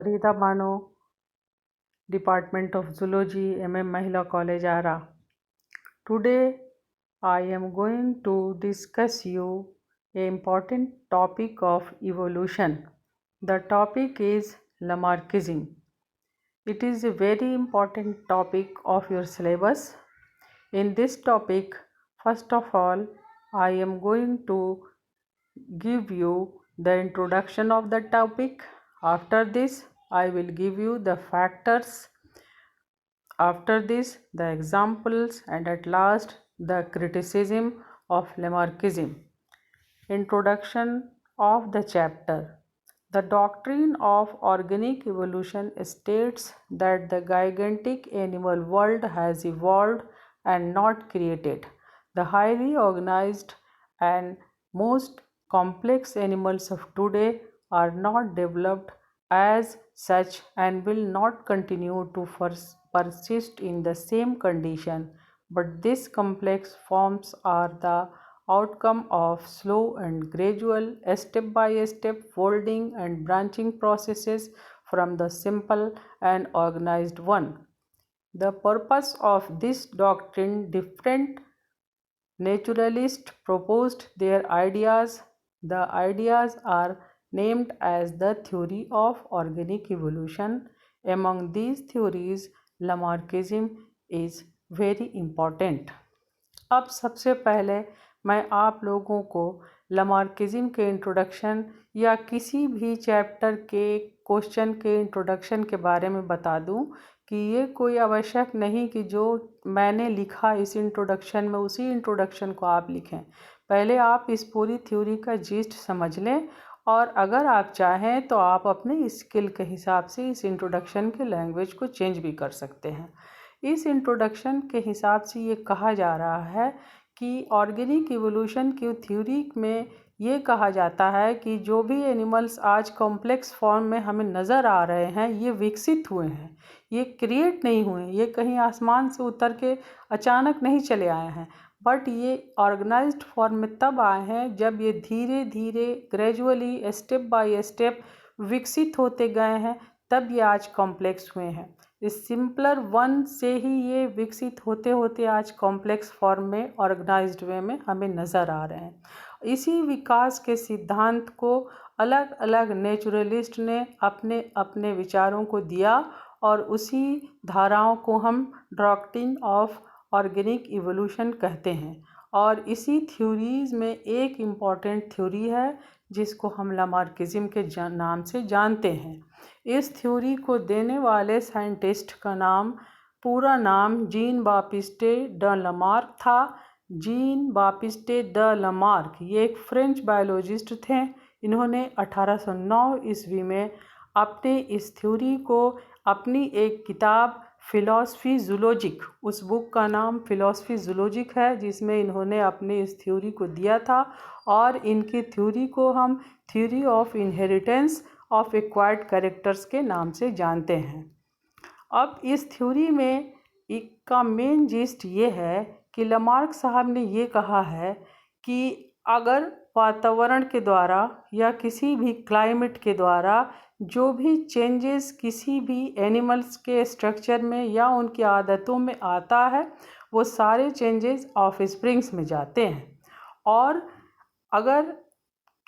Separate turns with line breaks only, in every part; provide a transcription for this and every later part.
Rita Mano, Department of Zoology, Mahila College, Ara. Today, I am going to discuss you a important topic of evolution. The topic is Lamarckism. It is a very important topic of your syllabus. In this topic, first of all, I am going to give you the introduction of the topic. After this, I will give you the factors. After this, the examples, and at last, the criticism of Lamarckism. Introduction of the chapter. The doctrine of organic evolution states that the gigantic animal world has evolved and not created. The highly organized and most complex animals of today are not developed as such and will not continue to persist in the same condition, but these complex forms are the outcome of slow and gradual step-by-step folding and branching processes from the simple and organized one. The purpose of this doctrine, different naturalists proposed their ideas. The ideas are named as the theory of organic evolution. Among these theories, Lamarckism is very important. अब सबसे पहले मैं आप लोगों को लमार्किज्म के introduction या किसी भी चैप्टर के क्वेश्चन के इंट्रोडक्शन के बारे में बता दूं कि ये कोई आवश्यक नहीं कि जो मैंने लिखा इस इंट्रोडक्शन में उसी इंट्रोडक्शन को आप लिखें। पहले आप इस पूरी थ्योरी का जीस्ट समझ लें और अगर आप चाहें तो आप अपने स्किल के हिसाब से इस इंट्रोडक्शन के लैंग्वेज को चेंज भी कर सकते हैं। इस इंट्रोडक्शन के हिसाब से ये कहा जा रहा है कि ऑर्गेनिक इवोल्यूशन की थ्योरी में ये कहा जाता है कि जो भी एनिमल्स आज कॉम्प्लेक्स फॉर्म में हमें नज़र आ रहे हैं ये विकसित हुए हैं, ये क्रिएट नहीं हुए, ये कहीं आसमान से उतर के अचानक नहीं चले आए हैं, बट ये ऑर्गेनाइज्ड फॉर्म में तब आए हैं जब ये धीरे धीरे ग्रेजुअली स्टेप बाय स्टेप विकसित होते गए हैं, तब ये आज कॉम्प्लेक्स हुए हैं। इस सिंपलर वन से ही ये विकसित होते होते आज कॉम्प्लेक्स फॉर्म में ऑर्गेनाइज्ड वे में हमें नज़र आ रहे हैं। इसी विकास के सिद्धांत को अलग अलग नेचुरलिस्ट ने अपने अपने विचारों को दिया और उसी धाराओं को हम डॉक्ट्रिन ऑफ ऑर्गेनिक इवोल्यूशन कहते हैं। और इसी थ्योरीज में एक इम्पॉर्टेंट थ्योरी है जिसको हम लामार्किज्म के नाम से जानते हैं। इस थ्योरी को देने वाले साइंटिस्ट का नाम, पूरा नाम जीन बापिस्टे ड लमार्क था। जीन बापिस्टे ड लमार्क ये एक फ्रेंच बायोलॉजिस्ट थे। इन्होंने 1809 ईस्वी में अपने इस थ्योरी को अपनी एक किताब फिलॉसफी जूलॉजिक, उस बुक का नाम फिलॉसफी जूलॉजिक है, जिसमें इन्होंने अपने इस थ्योरी को दिया था। और इनकी थ्योरी को हम theory of inheritance of acquired characters के नाम से जानते हैं। अब इस थ्योरी में का मेन जिस्ट ये है कि लमार्क साहब ने ये कहा है कि अगर वातावरण के द्वारा या किसी भी क्लाइमेट के द्वारा जो भी चेंजेस किसी भी एनिमल्स के स्ट्रक्चर में या उनकी आदतों में आता है, वो सारे चेंजेस ऑफ स्प्रिंग्स में जाते हैं। और अगर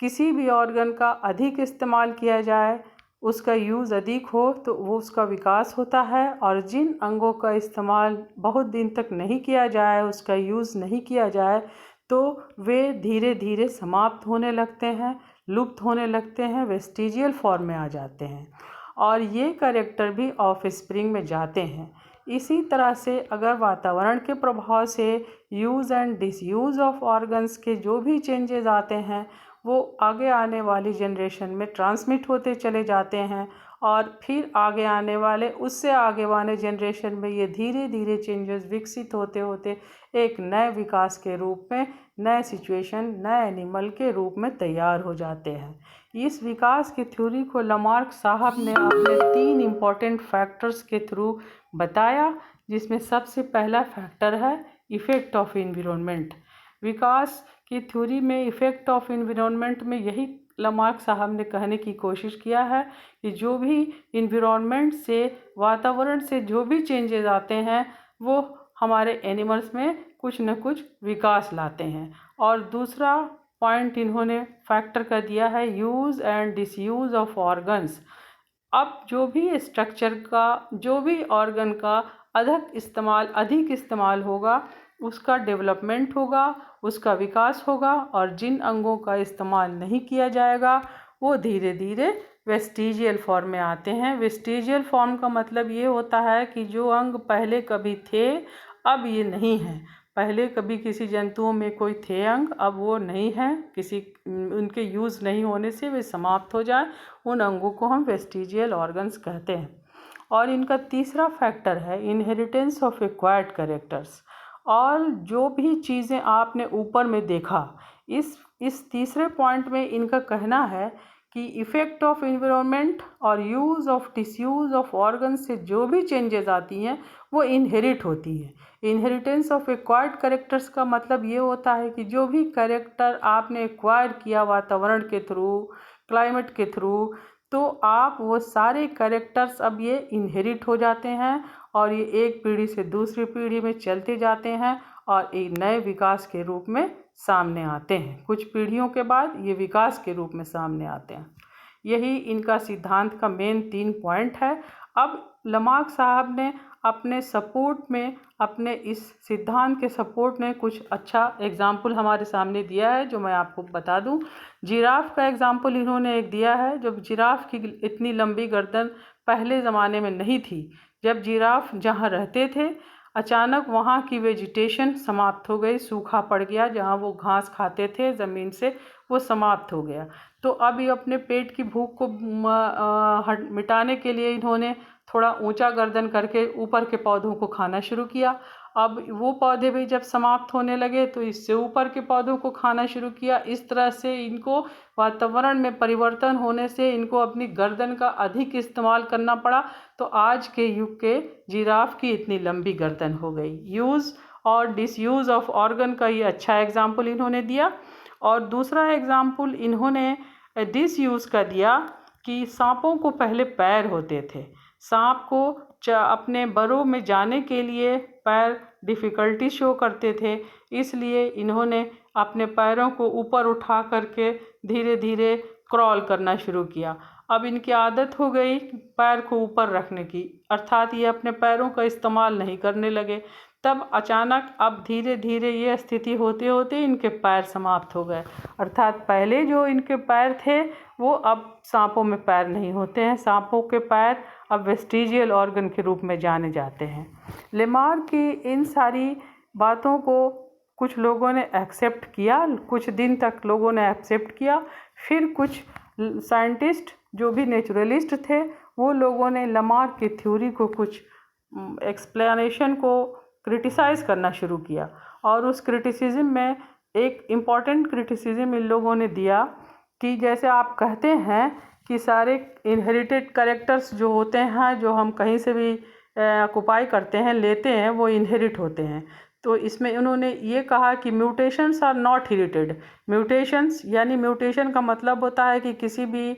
किसी भी ऑर्गन का अधिक इस्तेमाल किया जाए, उसका यूज़ अधिक हो, तो वो उसका विकास होता है। और जिन अंगों का इस्तेमाल बहुत दिन तक नहीं किया जाए, उसका यूज़ नहीं किया जाए, तो वे धीरे धीरे समाप्त होने लगते हैं, लुप्त होने लगते हैं, वेस्टिजियल फॉर्म में आ जाते हैं और ये कैरेक्टर भी ऑफ स्प्रिंग में जाते हैं। इसी तरह से अगर वातावरण के प्रभाव से use and disuse of organs के जो भी चेंजेस आते हैं, वो आगे आने वाली जनरेशन में ट्रांसमिट होते चले जाते हैं और फिर आगे आने वाले उससे आगे वाले जनरेशन में ये धीरे धीरे चेंजेस विकसित होते होते एक नए विकास के रूप में, नए सिचुएशन, नए एनिमल के रूप में तैयार हो जाते हैं। इस विकास की थ्योरी को लमार्क साहब ने अपने 3 इम्पॉर्टेंट फैक्टर्स के थ्रू बताया, जिसमें सबसे पहला फैक्टर है इफ़ेक्ट ऑफ एनवायरनमेंट। विकास की थ्योरी में इफ़ेक्ट ऑफ एनवायरनमेंट में यही लमार्क साहब ने कहने की कोशिश किया है कि जो भी इन्वायरमेंट से, वातावरण से जो भी चेंजेस आते हैं वो हमारे एनिमल्स में कुछ न कुछ विकास लाते हैं। और दूसरा पॉइंट इन्होंने फैक्टर का दिया है use and disuse of organs. अब जो भी स्ट्रक्चर का, जो भी ऑर्गन का अधिक इस्तेमाल होगा उसका डेवलपमेंट होगा, उसका विकास होगा, और जिन अंगों का इस्तेमाल नहीं किया जाएगा वो धीरे धीरे वेस्टिजियल फॉर्म में आते हैं। वेस्टिजियल फॉर्म का मतलब ये होता है कि जो अंग पहले कभी थे अब ये नहीं हैं। पहले कभी किसी जंतुओं में कोई थे अंग, अब वो नहीं हैं, किसी उनके यूज़ नहीं होने से वे समाप्त हो जाए, उन अंगों को हम वेस्टिजियल ऑर्गन्स कहते हैं। और इनका तीसरा फैक्टर है इनहेरिटेंस ऑफ एक्वायर्ड कैरेक्टर्स। और जो भी चीज़ें आपने ऊपर में देखा, इस तीसरे पॉइंट में इनका कहना है कि इफ़ेक्ट ऑफ इन्वायरमेंट और use of disuse of organ से जो भी चेंजेस आती हैं वो इनहेरिट होती है। इनहेरिटेंस ऑफ एक्वायर्ड कैरेक्टर्स का मतलब ये होता है कि जो भी कैरेक्टर आपने एक्वायर किया वातावरण के थ्रू, क्लाइमेट के थ्रू, तो आप वो सारे कैरेक्टर्स अब ये इनहेरिट हो जाते हैं और ये एक पीढ़ी से दूसरी पीढ़ी में चलते जाते हैं और एक नए विकास के रूप में सामने आते हैं। कुछ पीढ़ियों के बाद ये विकास के रूप में सामने आते हैं। यही इनका सिद्धांत का मेन 3 पॉइंट है। अब लमार्क साहब ने अपने सपोर्ट में, अपने इस सिद्धांत के सपोर्ट में कुछ अच्छा एग्जाम्पल हमारे सामने दिया है जो मैं आपको बता दूं। जिराफ का एग्जाम्पल इन्होंने एक दिया है। जब जिराफ की इतनी लंबी गर्दन पहले ज़माने में नहीं थी, जब जिराफ जहाँ रहते थे अचानक वहाँ की वेजिटेशन समाप्त हो गई, सूखा पड़ गया, जहाँ वो घास खाते थे ज़मीन से वो समाप्त हो गया। तो अब ये अपने पेट की भूख को मिटाने के लिए इन्होंने थोड़ा ऊंचा गर्दन करके ऊपर के पौधों को खाना शुरू किया। अब वो पौधे भी जब समाप्त होने लगे तो इससे ऊपर के पौधों को खाना शुरू किया। इस तरह से इनको वातावरण में परिवर्तन होने से इनको अपनी गर्दन का अधिक इस्तेमाल करना पड़ा, तो आज के युग के जिराफ की इतनी लंबी गर्दन हो गई। यूज़ और डिसयूज़ ऑफ ऑर्गन का ये अच्छा एग्जाम्पल इन्होंने दिया। और दूसरा एग्जाम्पल इन्होंने डिसयूज़ का दिया कि सांपों को पहले पैर होते थे। सांप को अपने बरों में जाने के लिए पैर डिफ़िकल्टी शो करते थे, इसलिए इन्होंने अपने पैरों को ऊपर उठा करके धीरे धीरे क्रॉल करना शुरू किया। अब इनकी आदत हो गई पैर को ऊपर रखने की, अर्थात ये अपने पैरों का इस्तेमाल नहीं करने लगे। तब अचानक अब धीरे धीरे ये स्थिति होते होते इनके पैर समाप्त हो गए, अर्थात पहले जो इनके पैर थे वो अब सांपों में पैर नहीं होते हैं। सांपों के पैर अब वेस्टिजियल ऑर्गन के रूप में जाने जाते हैं। लेमार्क की इन सारी बातों को कुछ लोगों ने एक्सेप्ट किया, कुछ दिन तक लोगों ने एक्सेप्ट किया, फिर कुछ साइंटिस्ट जो भी नेचुरलिस्ट थे वो लोगों ने लेमार्क की थ्योरी को, कुछ एक्सप्लेनेशन को क्रिटिसाइज़ करना शुरू किया। और उस क्रिटिसिज्म में एक इम्पॉर्टेंट क्रिटिसिज्म इन लोगों ने दिया कि जैसे आप कहते हैं कि सारे इनहेरिटेड कैरेक्टर्स जो होते हैं, जो हम कहीं से भी ऑक्युपाई करते हैं, लेते हैं, वो इनहेरिट होते हैं। तो इसमें उन्होंने ये कहा कि म्यूटेशंस आर नॉट हेरिटेड। म्यूटेशंस यानी म्यूटेशन का मतलब होता है कि किसी भी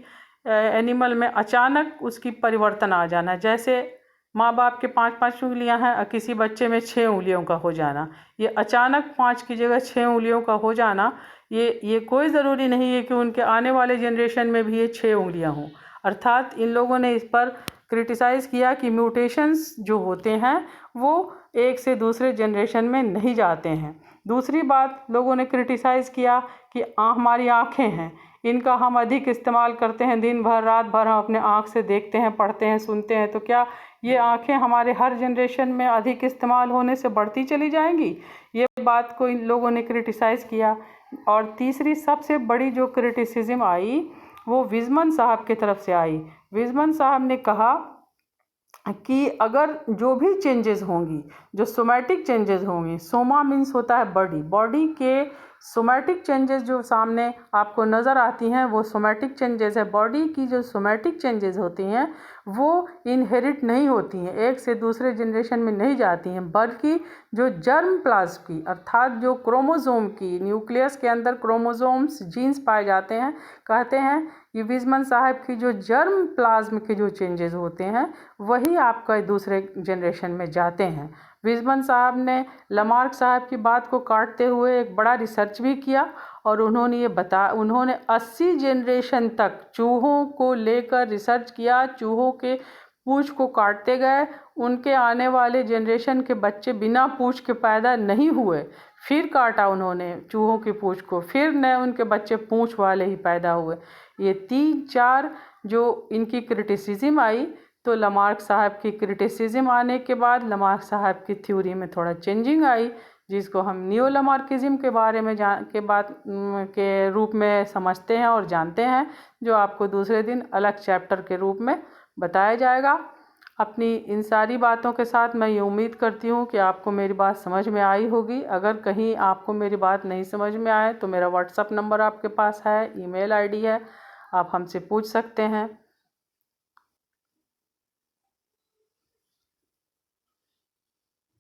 एनिमल में अचानक उसकी परिवर्तन आ जाना। जैसे माँ बाप के 5-5 उंगलियां हैं, किसी बच्चे में 6 उंगलियों का हो जाना, ये अचानक 5 की जगह 6 उंगलियों का हो जाना, ये कोई ज़रूरी नहीं है कि उनके आने वाले जनरेशन में भी ये 6 उंगलियां हों। अर्थात इन लोगों ने इस पर क्रिटिसाइज़ किया कि म्यूटेशंस जो होते हैं वो एक से दूसरे जनरेशन में नहीं जाते हैं। दूसरी बात लोगों ने क्रिटिसाइज़ किया कि हमारी आँखें हैं, इनका हम अधिक इस्तेमाल करते हैं, दिन भर रात भर हम अपने आँख से देखते हैं, पढ़ते हैं, सुनते हैं, तो क्या ये आँखें हमारे हर जनरेशन में अधिक इस्तेमाल होने से बढ़ती चली जाएंगी? ये बात को इन लोगों ने क्रिटिसाइज़ किया। और तीसरी सबसे बड़ी जो क्रिटिसिज्म आई वो विज़मन साहब की तरफ से आई। विज़मन साहब ने कहा कि अगर जो भी चेंजेस होंगी, जो सोमैटिक चेंजेस होंगी, सोमा मीन्स होता है बॉडी, बॉडी के सोमैटिक चेंजेस जो सामने आपको नज़र आती हैं वो सोमैटिक चेंजेस है। बॉडी की जो सोमैटिक चेंजेस होती हैं वो इनहेरिट नहीं होती हैं, एक से दूसरे जनरेशन में नहीं जाती हैं, बल्कि जो जर्म प्लाज्म की अर्थात जो क्रोमोसोम की न्यूक्लियस के अंदर क्रोमोसोम्स जीन्स पाए जाते हैं, कहते हैं कि वीज़मैन साहब की जो जर्म प्लाज्म के जो चेंजेस होते हैं वही आपका दूसरे जनरेशन में जाते हैं। वीज़मैन साहब ने लमार्क साहब की बात को काटते हुए एक बड़ा रिसर्च भी किया और उन्होंने 80 जनरेशन तक चूहों को लेकर रिसर्च किया। चूहों के पूंछ को काटते गए, उनके आने वाले जनरेशन के बच्चे बिना पूंछ के पैदा नहीं हुए, फिर काटा उन्होंने चूहों की पूंछ को, फिर नए उनके बच्चे पूंछ वाले ही पैदा हुए। ये 3-4 जो इनकी क्रिटिसिज्म आई, तो लमार्क साहब की क्रिटिसिज्म आने के बाद लमार्क साहब की थ्योरी में थोड़ा चेंजिंग आई, जिसको हम नियो लमार्किज्म के बारे में के रूप में समझते हैं और जानते हैं, जो आपको दूसरे दिन अलग चैप्टर के रूप में बताया जाएगा। अपनी इन सारी बातों के साथ मैं ये उम्मीद करती हूँ कि आपको मेरी बात समझ में आई होगी। अगर कहीं आपको मेरी बात नहीं समझ में आए तो मेरा व्हाट्सएप नंबर आपके पास है, ईमेल आईडी है, आप हमसे पूछ सकते हैं।